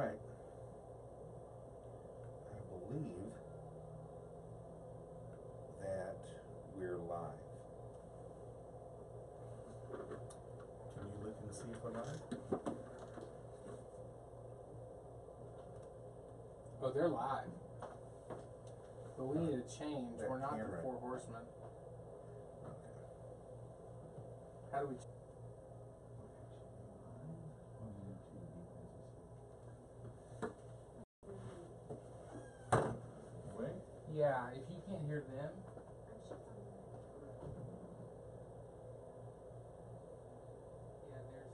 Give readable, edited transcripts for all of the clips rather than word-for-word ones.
right. I believe that we're live. Can you look and see if we're live? Oh, they're live. But we need a change. That We're not camera. the Four Horsemen. Okay. How do we... Wait. Yeah, if you can't hear them... Yeah, there's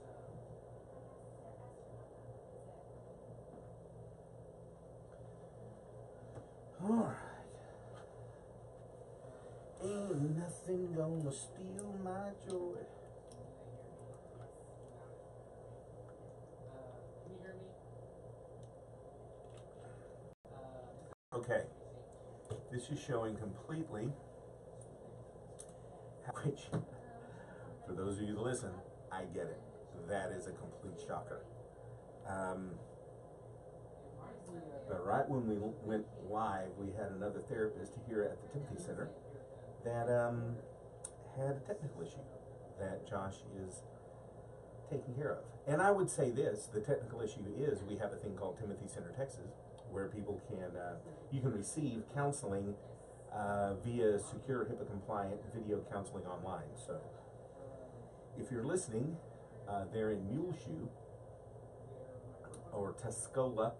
a... Alright. Ain't nothing gonna steal my joy. Can you hear me? Okay. This is showing completely, which, for those of you that listen, I get it. That is a complete shocker. But right when we went live, we had another therapist here at the Timothy Center that had a technical issue that Josh is taking care of. And I would say this, the technical issue is we have a thing called Timothy Center Texas, where people can, you can receive counseling via secure HIPAA-compliant video counseling online. So if you're listening, they're in Muleshoe, or Tuscola,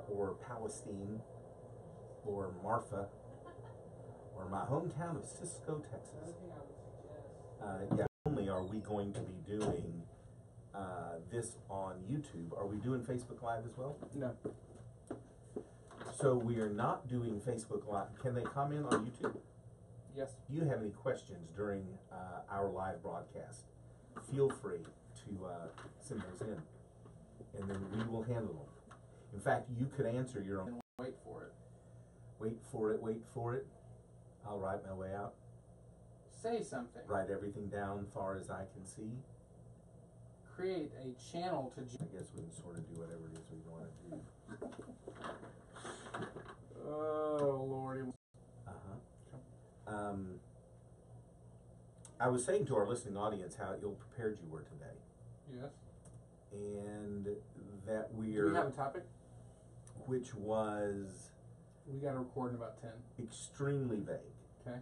or Palestine, or Marfa, or my hometown of Cisco, Texas. Yeah, not only are we going to be doing this on YouTube, are we doing Facebook Live as well? No. So we are not doing Facebook Live. Can they comment on YouTube? Yes. If you have any questions during our live broadcast, feel free to send those in, and then we will handle them. In fact, you could answer your own. Wait for it. Wait for it, wait for it. I'll write my way out. Say something. Write everything down far as I can see. Create a channel to... I guess we can sort of do whatever it is we want to do. Oh, Lord. I was saying to our listening audience how ill-prepared you were today. Yes. And that Do we have a topic? Which was... We got to record in about 10. Extremely vague. Okay.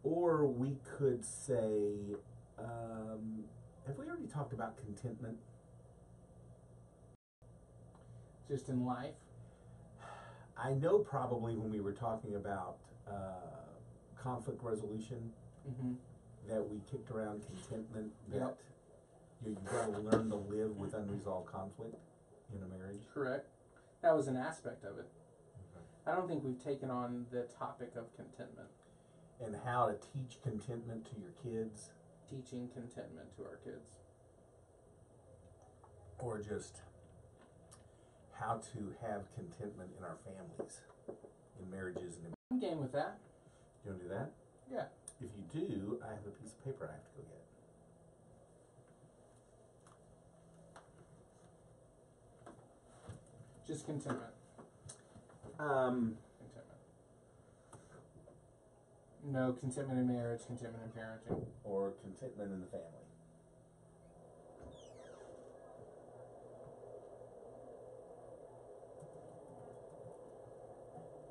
Or we could say, have we already talked about contentment? Just in life? I know probably when we were talking about conflict resolution, that we kicked around contentment, that you've got to learn to live with unresolved conflict in a marriage. Correct. That was an aspect of it. I don't think we've taken on the topic of contentment. And how to teach contentment to your kids. Teaching contentment to our kids. Or just how to have contentment in our families, in marriages. And I'm game with that. You want to do that? Yeah. If you do, I have a piece of paper I have to go get. Just contentment. Contentment. No, contentment in marriage, contentment in parenting. Or contentment in the family.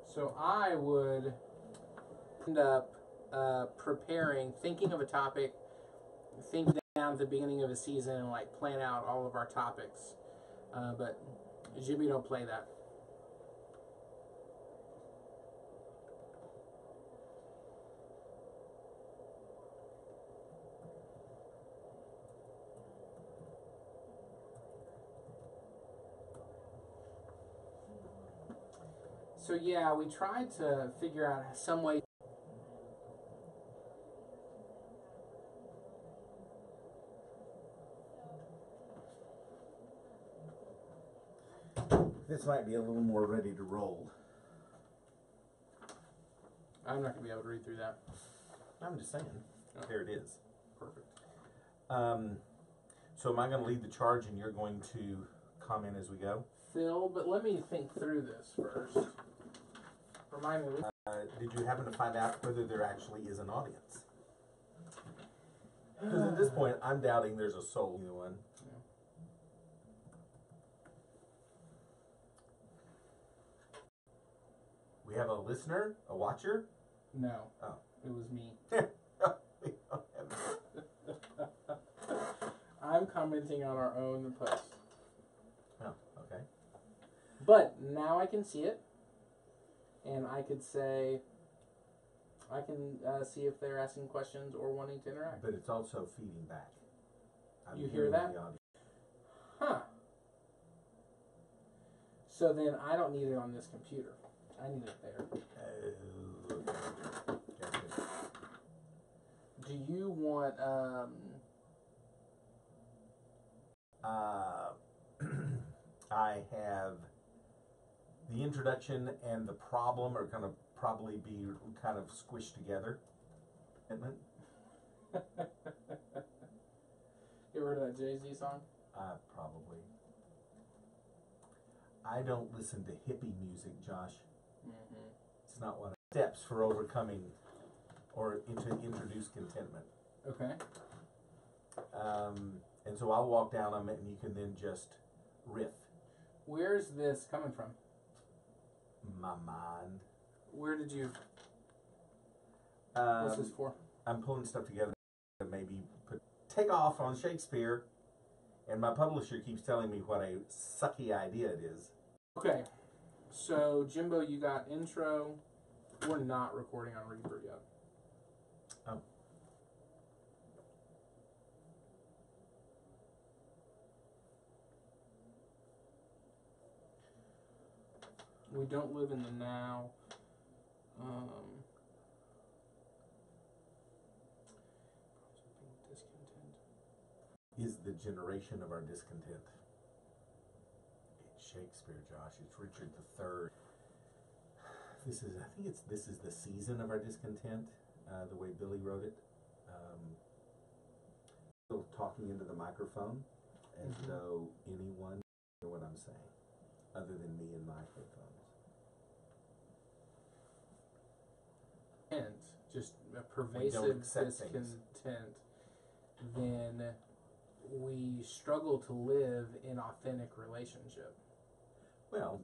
So I would end up preparing, thinking of a topic, think down at the beginning of a season and like plan out all of our topics. But Jimmy don't play that. So yeah, we tried to figure out some way. This might be a little more ready to roll. I'm not going to be able to read through that. I'm just saying. Oh. There it is. Perfect. So am I going to lead the charge and you're going to comment as we go? Phil, but let me think through this first. Remind me. Did you happen to find out whether there actually is an audience? Because at this point, I'm doubting there's a soul in the one. Yeah. We have a listener, a watcher? No. Oh. It was me. We don't have- I'm commenting on our own post. Oh, okay. But now I can see it. And I could say, I can see if they're asking questions or wanting to interact. But it's also feeding back. I'm You hear hearing that? the audio. Huh. So then I don't need it on this computer. I need it there. Oh, okay. Gotcha. Do you want, I have the introduction and the problem are going to probably be kind of squished together. you ever heard of that Jay-Z song? Probably. I don't listen to hippie music, Josh. Mm-hmm. It's not one of the steps for overcoming or to introduce contentment. Okay. And so I'll walk down them and you can then just riff. Where's this coming from? My mind. Where did you... What's this for? I'm pulling stuff together to maybe take off on Shakespeare, and my publisher keeps telling me what a sucky idea it is. Okay. So, Jimbo, you got intro. We're not recording on Reaper yet. Oh. We don't live in the now. Discontent. Is the generation of our discontent. It's Shakespeare, Josh. It's Richard III. This is the season of our discontent, the way Billy wrote it. Still talking into the microphone as though anyone knows what I'm saying, other than me and my headphones. And just a pervasive discontent, then we struggle to live in authentic relationship. Well,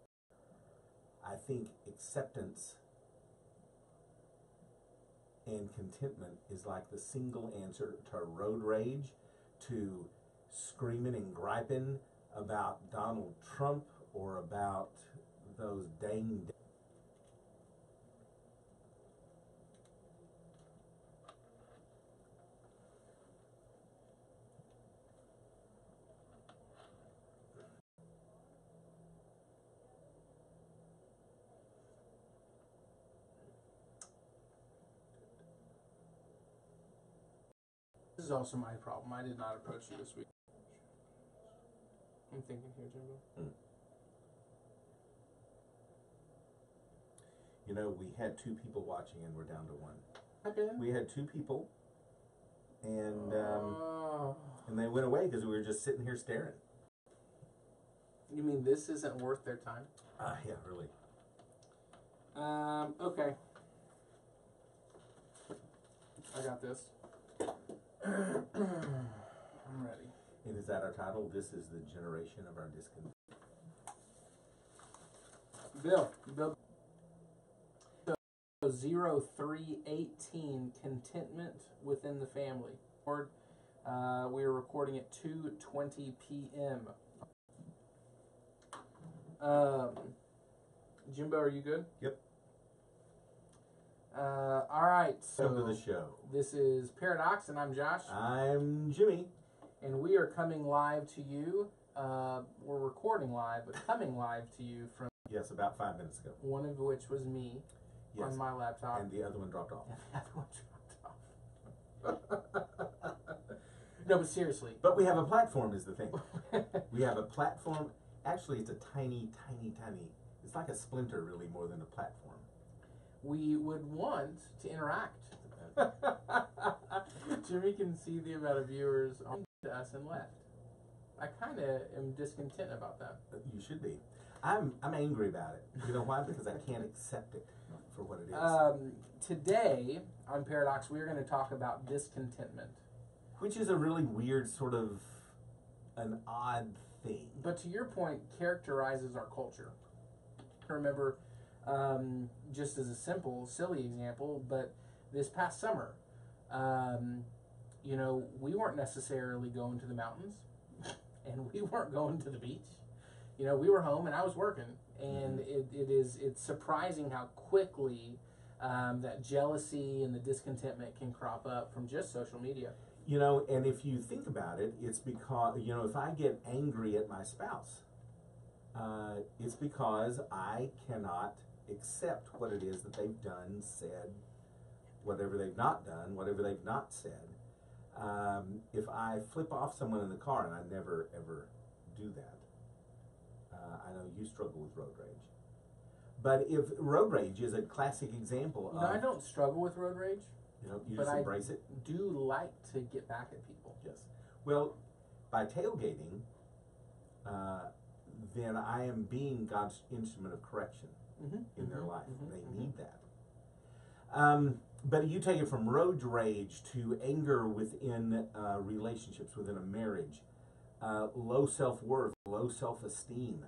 I think acceptance and contentment is like the single answer to road rage, to screaming and griping about Donald Trump or about those dang... This is also my problem. I did not approach you this week. I'm thinking here, Jimbo. You know, we had 2 people watching and we're down to 1. Okay. We had 2 people and they went away because we were just sitting here staring. You mean this isn't worth their time? Yeah, really. Okay. I got this. I'm ready. And is that our title? This is the generation of our discontent. Bill. 0318, contentment within the family. We are recording at 2:20 p.m. Jimbo, are you good? Yep. All right. So Welcome to the show. This is Pairadocs, and I'm Josh. I'm Jimmy. And we are coming live to you. We're recording live, but coming live to you from... Yes, about 5 minutes ago. One of which was me on my laptop. And the other one dropped off. And the other one dropped off. No, but seriously. But we have a platform is the thing. We have a platform. Actually, it's a tiny... It's like a splinter, really, more than a platform. We would want to interact. Jimmy can see the amount of viewers on to us and left. I kind of am discontent about that. You should be. I'm angry about it. You know why? Because I can't accept it for what it is. Today on Pairadocs, we're going to talk about discontentment. Which is a really weird sort of an odd thing. But to your point, characterizes our culture. Remember, just as a simple, silly example, but this past summer, you know, we weren't necessarily going to the mountains, and we weren't going to the beach. You know, we were home, and I was working, and it's surprising how quickly that jealousy and the discontentment can crop up from just social media. You know, and if you think about it, it's because, you know, if I get angry at my spouse, it's because I cannot accept what it is that they've done, said, whatever they've not done, whatever they've not said. If I flip off someone in the car, and I never ever do that, I know you struggle with road rage. But if road rage is a classic example of... No, I don't struggle with road rage. You know, you just embrace it? I do like to get back at people. Yes. Well, by tailgating, then I am being God's instrument of correction in their life. They need that. But you take it from road rage to anger within relationships, within a marriage, low self-worth, low self-esteem.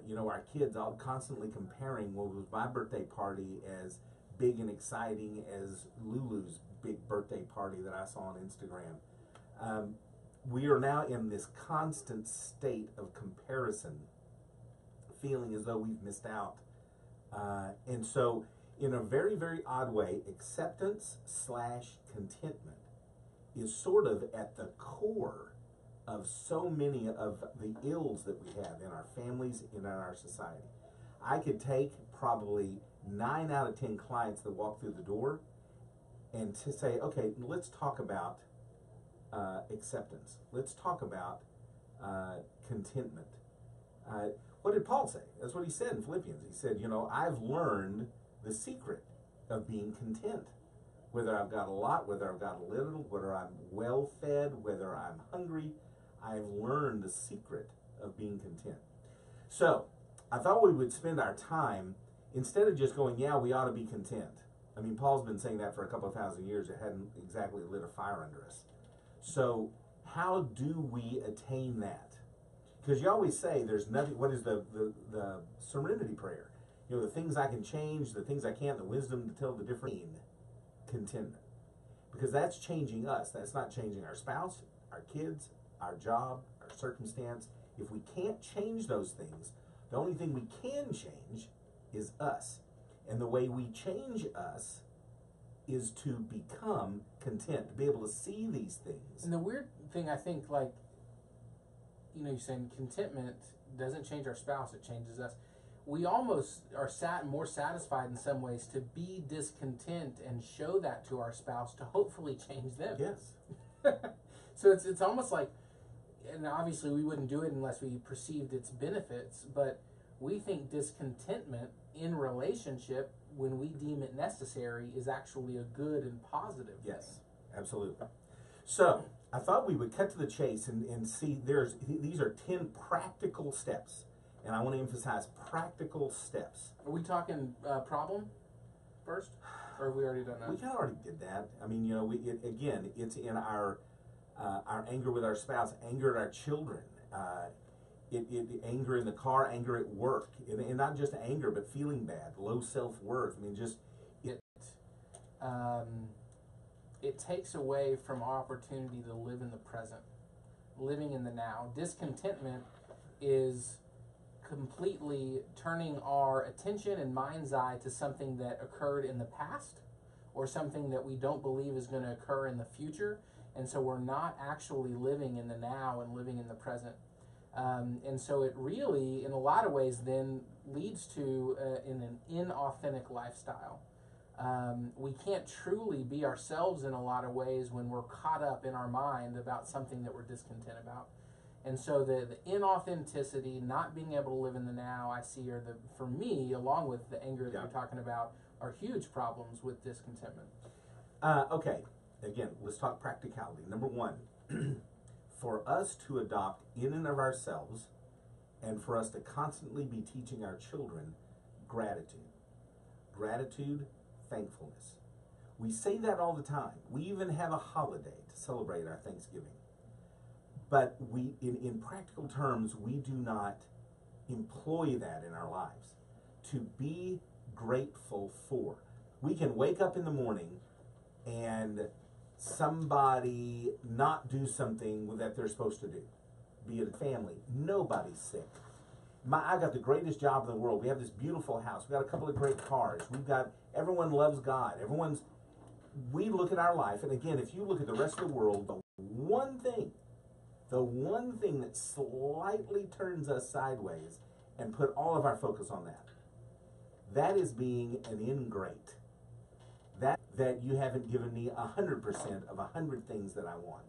You know, our kids all constantly comparing what was my birthday party as big and exciting as Lulu's big birthday party that I saw on Instagram. We are now in this constant state of comparison, feeling as though we've missed out. And so, in a very, very odd way, acceptance / contentment is sort of at the core of so many of the ills that we have in our families and in our society. I could take probably 9 out of 10 clients that walk through the door and to say, okay, let's talk about acceptance. Let's talk about contentment. What did Paul say? That's what he said in Philippians. He said, you know, I've learned the secret of being content. Whether I've got a lot, whether I've got a little, whether I'm well fed, whether I'm hungry, I've learned the secret of being content. So, I thought we would spend our time, instead of just going, yeah, we ought to be content. I mean, Paul's been saying that for a couple of thousand years. It hadn't exactly lit a fire under us. So, how do we attain that? Because you always say there's nothing, what is the serenity prayer? You know, the things I can change, the things I can't, the wisdom to tell the difference. Contentment. Because that's changing us. That's not changing our spouse, our kids, our job, our circumstance. If we can't change those things, the only thing we can change is us. And the way we change us is to become content, to be able to see these things. And the weird thing, I think, like, you know, you're saying contentment doesn't change our spouse, it changes us. We almost are more satisfied in some ways to be discontent and show that to our spouse to hopefully change them. Yes. So it's almost like, and obviously we wouldn't do it unless we perceived its benefits, but we think discontentment in relationship, when we deem it necessary, is actually a good and positive thing. Yes, absolutely. So, I thought we would cut to the chase and see these are 10 practical steps. And I want to emphasize practical steps. Are we talking problem first? Or have we already done that? We kind of already did that. I mean, you know, again, it's in our anger with our spouse, anger at our children, anger in the car, anger at work, and not just anger, but feeling bad, low self-worth. I mean, just it takes away from our opportunity to live in the present, living in the now. Discontentment is completely turning our attention and mind's eye to something that occurred in the past or something that we don't believe is going to occur in the future, and so we're not actually living in the now and living in the present. And so it really, in a lot of ways, then leads to an inauthentic lifestyle. We can't truly be ourselves in a lot of ways when we're caught up in our mind about something that we're discontent about. And so the inauthenticity, not being able to live in the now, I see are for me, along with the anger that you're talking about, are huge problems with discontentment. Okay, again, let's talk practicality. Number one, for us to adopt in and of ourselves, and for us to constantly be teaching our children gratitude. Gratitude, thankfulness. We say that all the time. We even have a holiday to celebrate our Thanksgiving. But in practical terms, we do not employ that in our lives. To be grateful for. We can wake up in the morning and somebody not do something that they're supposed to do. Be it a family. Nobody's sick. I got the greatest job in the world. We have this beautiful house. We got a couple of great cars. Everyone loves God. We look at our life, and again, if you look at the rest of the world, the one thing that slightly turns us sideways and put all of our focus on that is being an ingrate. That you haven't given me 100% of 100 things that I want.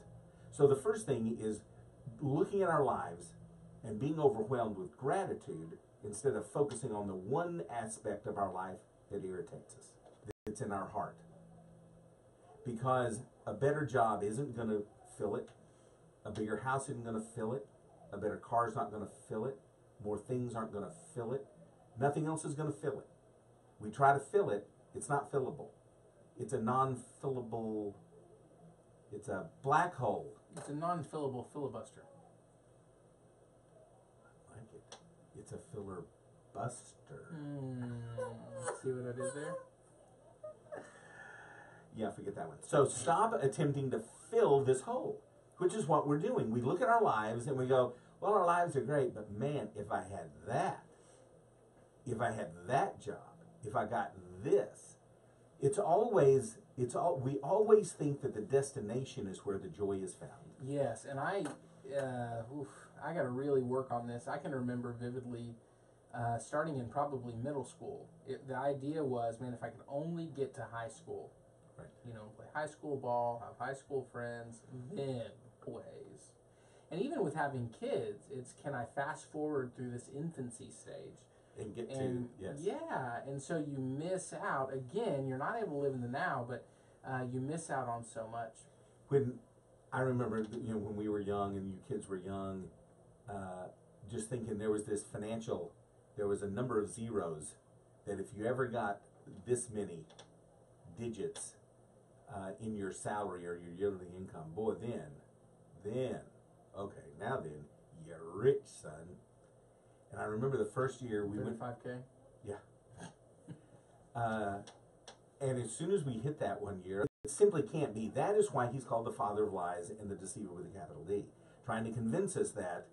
So the first thing is looking at our lives and being overwhelmed with gratitude instead of focusing on the one aspect of our life that irritates us, that's in our heart. Because a better job isn't going to fill it. A bigger house isn't going to fill it. A better car is not going to fill it. More things aren't going to fill it. Nothing else is going to fill it. We try to fill it, it's not fillable. It's a non-fillable, it's a black hole. It's a non-fillable filibuster. I like it. It's a filler buster. See what I did there? Yeah, forget that one. So stop attempting to fill this hole, which is what we're doing. We look at our lives and we go, well, our lives are great, but man, if I had that job, if I got this, we always think that the destination is where the joy is found. Yes, and I got to really work on this. I can remember vividly starting in probably middle school. The idea was, man, if I could only get to high school, right, play high school ball, have high school friends, then ways. And even with having kids, it's can I fast forward through this infancy stage? And get yes. Yeah, and so you miss out. Again, you're not able to live in the now, but you miss out on so much. When I remember, when we were young and you kids were young, just thinking there was a number of zeros that if you ever got this many digits in your salary or your yearly income, boy, then, okay, now then, you're rich, son. And I remember the first year we went 35K. Yeah. And as soon as we hit that one year, it simply can't be. That is why he's called the father of lies and the deceiver with a capital D. Trying to convince us that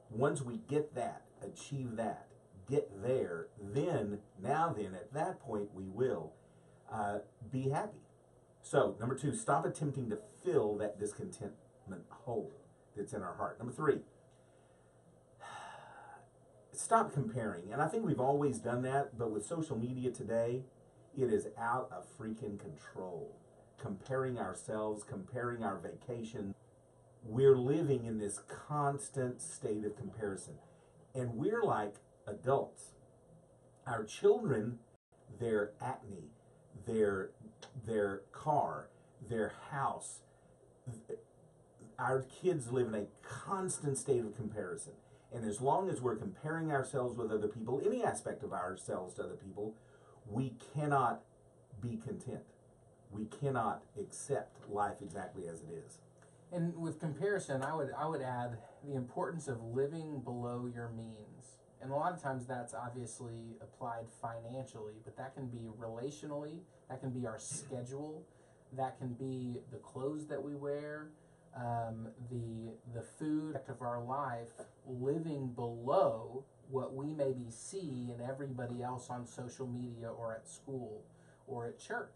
once we get that, achieve that, get there, then at that point we will be happy. So, number 2, stop attempting to fill that discontentment hole that's in our heart. Number 3, stop comparing. And I think we've always done that, but with social media today, it is out of freaking control. Comparing ourselves, comparing our vacation. We're living in this constant state of comparison. And we're like adults. Our children, their acne, their car, their house, our kids live in a constant state of comparison. And as long as we're comparing ourselves with other people, any aspect of ourselves to other people, we cannot be content. We cannot accept life exactly as it is. And with comparison, I would add the importance of living below your means. And a lot of times that's obviously applied financially, but that can be relationally, that can be our schedule, that can be the clothes that we wear, the food of our life, living below what we maybe see in everybody else on social media or at school or at church.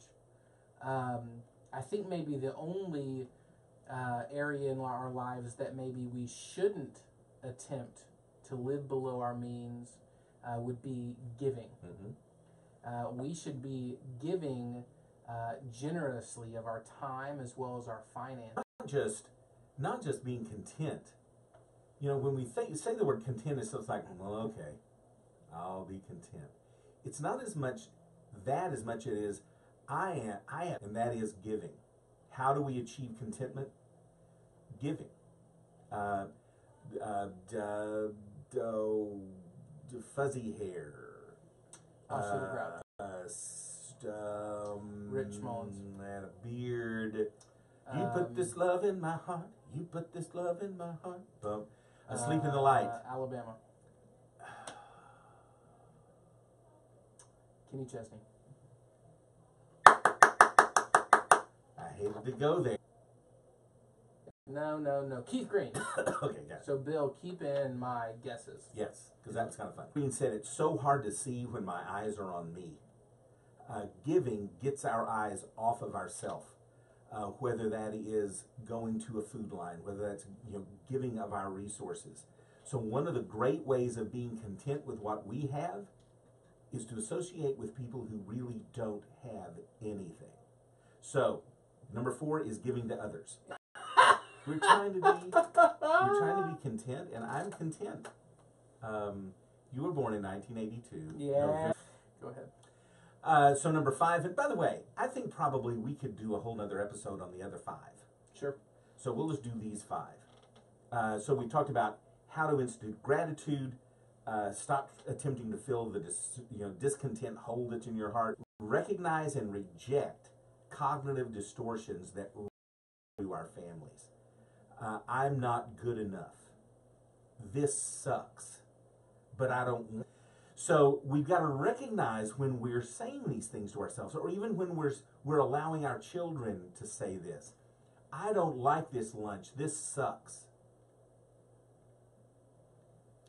I think maybe the only area in our lives that maybe we shouldn't attempt to live below our means would be giving. Mm-hmm. We should be giving generously of our time as well as our finances. Not just being content. When we say the word content, it's like, well, okay, I'll be content. It's not as much that as much it is I am, and that is giving. How do we achieve contentment? Giving. fuzzy hair. Oscar the Grouch. Rich Mullins. And a beard. You put this love in my heart. You put this love in my heart. Asleep in the Light. Alabama. Kenny Chesney. I hated to go there. No. Keith Green. Okay, got it. So, Bill, keep in my guesses. Yes, because that was kind of fun. Green said it's so hard to see when my eyes are on me. Giving gets our eyes off of ourself, whether that is going to a food line, whether that's giving of our resources. So one of the great ways of being content with what we have is to associate with people who really don't have anything. So number 4 is giving to others. We're trying to be content, and I'm content. You were born in 1982. Yeah. Go ahead. So number 5, and by the way, I think probably we could do a whole nother episode on the other 5. Sure. So we'll just do these 5. So we talked about how to institute gratitude, stop attempting to fill the discontent hole that's in your heart, recognize and reject cognitive distortions that to our families. I'm not good enough. This sucks, but I don't. So we've got to recognize when we're saying these things to ourselves, or even when we're allowing our children to say this. I don't like this lunch. This sucks.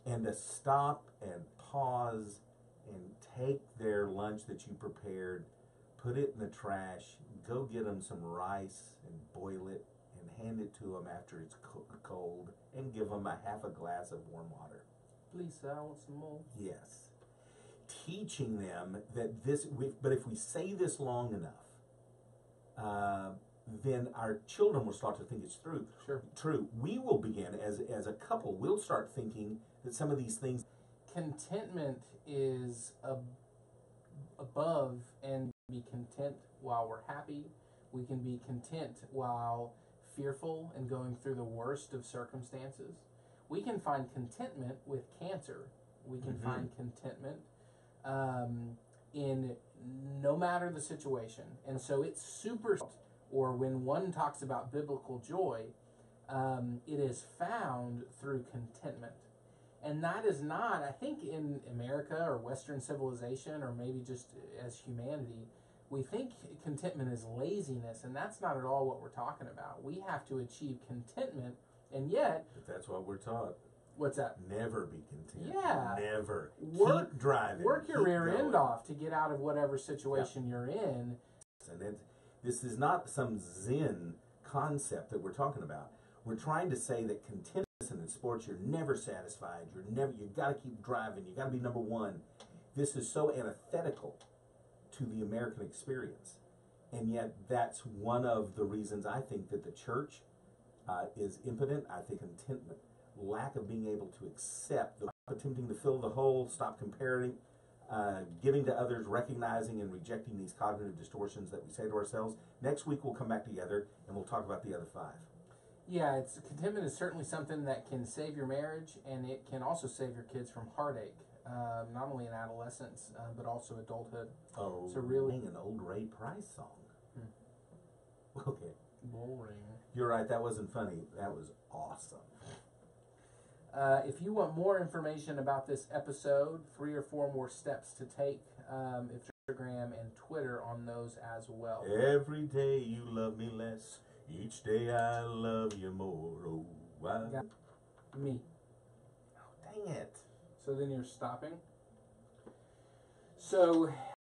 And to stop and pause and take their lunch that you prepared, put it in the trash, go get them some rice and boil it and hand it to them after it's cold, and give them half a glass of warm water. Please, I want some more. Yes. Teaching them that but if we say this long enough, then our children will start to think it's true. Sure. True. We will begin, as a couple, we'll start thinking that some of these things. Contentment is above and be content while we're happy. We can be content while fearful and going through the worst of circumstances. We can find contentment with cancer. We can find contentment in no matter the situation. And so it's super, or when one talks about biblical joy, it is found through contentment. And that is not, I think in America or Western civilization, or maybe just as humanity, we think contentment is laziness, and that's not at all what we're talking about. We have to achieve contentment, and yet... But that's what we're taught. What's that? Never be content. Yeah. Never. Keep driving. Work your rear end off to get out of whatever situation you're in. And this is not some Zen concept that we're talking about. We're trying to say that contentment in sports, you're never satisfied. You've got to keep driving. You've got to be number one. This is so antithetical to the American experience. And yet that's one of the reasons I think that the church is impotent. I think contentment, lack of being able to accept, attempting to fill the hole, stop comparing, giving to others, recognizing and rejecting these cognitive distortions that we say to ourselves. Next week we'll come back together and we'll talk about the other 5. Yeah, contentment is certainly something that can save your marriage, and it can also save your kids from heartache, not only in adolescence, but also adulthood. Oh, so really an old Ray Price song. Okay. Boring. You're right, that wasn't funny. That was awesome. If you want more information about this episode, 3 or 4 more steps to take, Instagram and Twitter on those as well. Every day you love me less. Each day I love you more. Oh, why? Me. Oh, dang it. So then you're stopping. So